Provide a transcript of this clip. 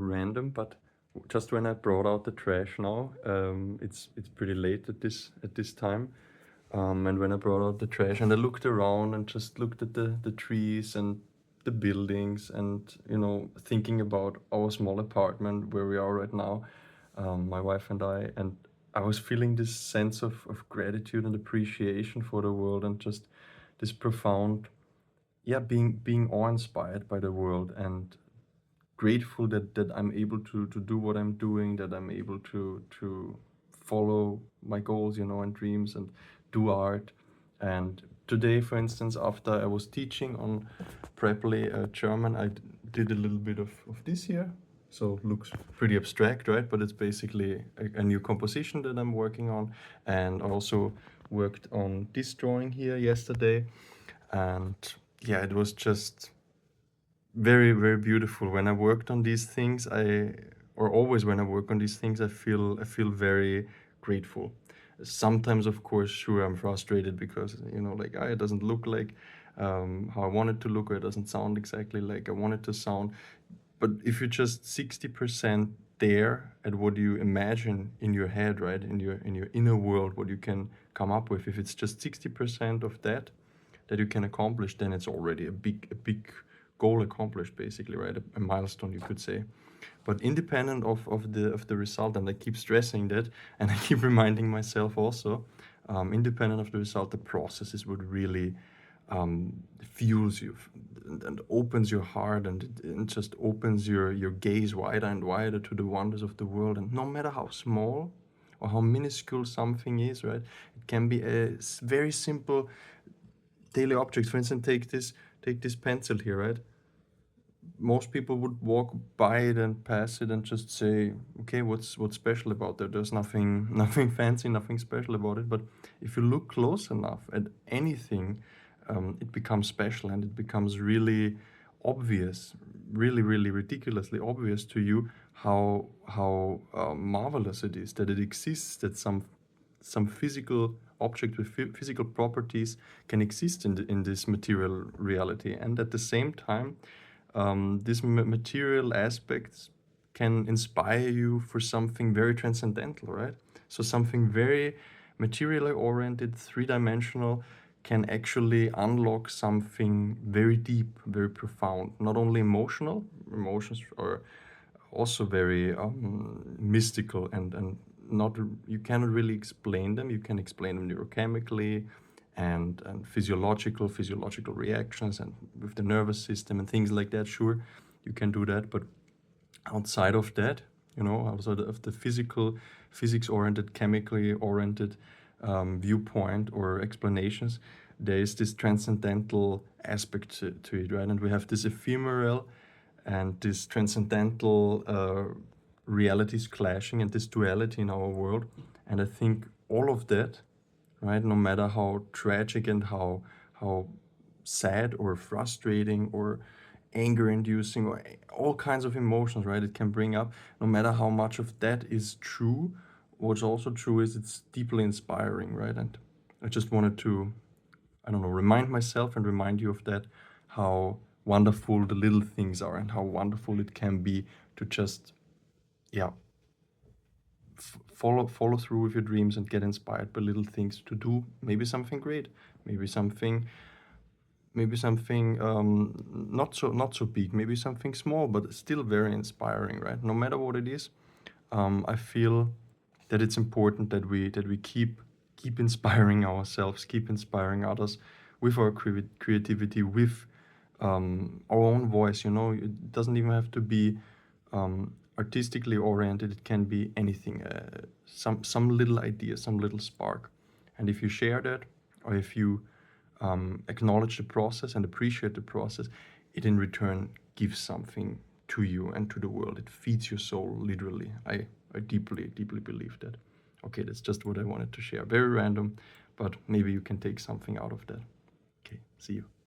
random, but just when I brought out the trash now, it's pretty late at this time. And when I brought out the trash and I looked around and just looked at the trees and the buildings and, thinking about our small apartment where we are right now, my wife and I was feeling this sense of gratitude and appreciation for the world and just this profound, yeah, being awe-inspired by the world and grateful that I'm able to do what I'm doing, that I'm able to follow my goals, and dreams and do art. And today, for instance, after I was teaching on Preply German, did a little bit of this here. So looks pretty abstract, right? But it's basically a new composition that I'm working on. And I also worked on this drawing here yesterday. And yeah, it was just very, very beautiful. When I worked on these things, or always when I work on these things, I feel very grateful. Sometimes, of course, sure, I'm frustrated because, like, it doesn't look like how I want it to look, or it doesn't sound exactly like I want it to sound. But if you're just 60% there at what you imagine in your head, right, in your inner world, what you can come up with, if it's just 60% of that you can accomplish, then it's already a big goal accomplished, basically, right? A milestone, you could say. But independent of the result, and I keep stressing that, and I keep reminding myself also, independent of the result, the process is what really fuels you and opens your heart, and it just opens your gaze wider and wider to the wonders of the world. And no matter how small or how minuscule something is, right? It can be a very simple daily object. For instance, take this pencil here, right? Most people would walk by it and pass it and just say, okay, what's special about that? There's nothing fancy, nothing special about it. But if you look close enough at anything, it becomes special, and it becomes really obvious, really, really ridiculously obvious to you how marvelous it is that it exists, that some physical object with physical properties can exist in this material reality. And at the same time, these material aspects can inspire you for something very transcendental, right? So something very materially oriented, three-dimensional, can actually unlock something very deep, very profound. Not only emotions are also very mystical, and not, you cannot really explain them. You can explain them neurochemically and physiological reactions and with the nervous system and things like that. Sure, you can do that, but outside of that, outside of the physics-oriented, chemically oriented viewpoint or explanations, there is this transcendental aspect to it, right? And we have this ephemeral and this transcendental realities clashing, and this duality in our world. And I think all of that, right, no matter how tragic and how sad or frustrating or anger-inducing or all kinds of emotions, right, it can bring up, no matter how much of that is true, what's also true is it's deeply inspiring, right? And I just wanted to, I don't know, remind myself and remind you of that, how wonderful the little things are and how wonderful it can be to just, yeah, follow through with your dreams and get inspired by little things to do maybe something great, maybe something not so big, maybe something small, but still very inspiring, right? No matter what it is, I feel that it's important that we keep inspiring ourselves, keep inspiring others with our creativity, with our own voice. It doesn't even have to be artistically oriented. It can be anything, some little idea, some little spark. And if you share that, or if you acknowledge the process and appreciate the process, it in return gives something to you and to the world. It feeds your soul, literally. I deeply believe that. Okay, that's just what I wanted to share. Very random, but maybe you can take something out of that. Okay, see you.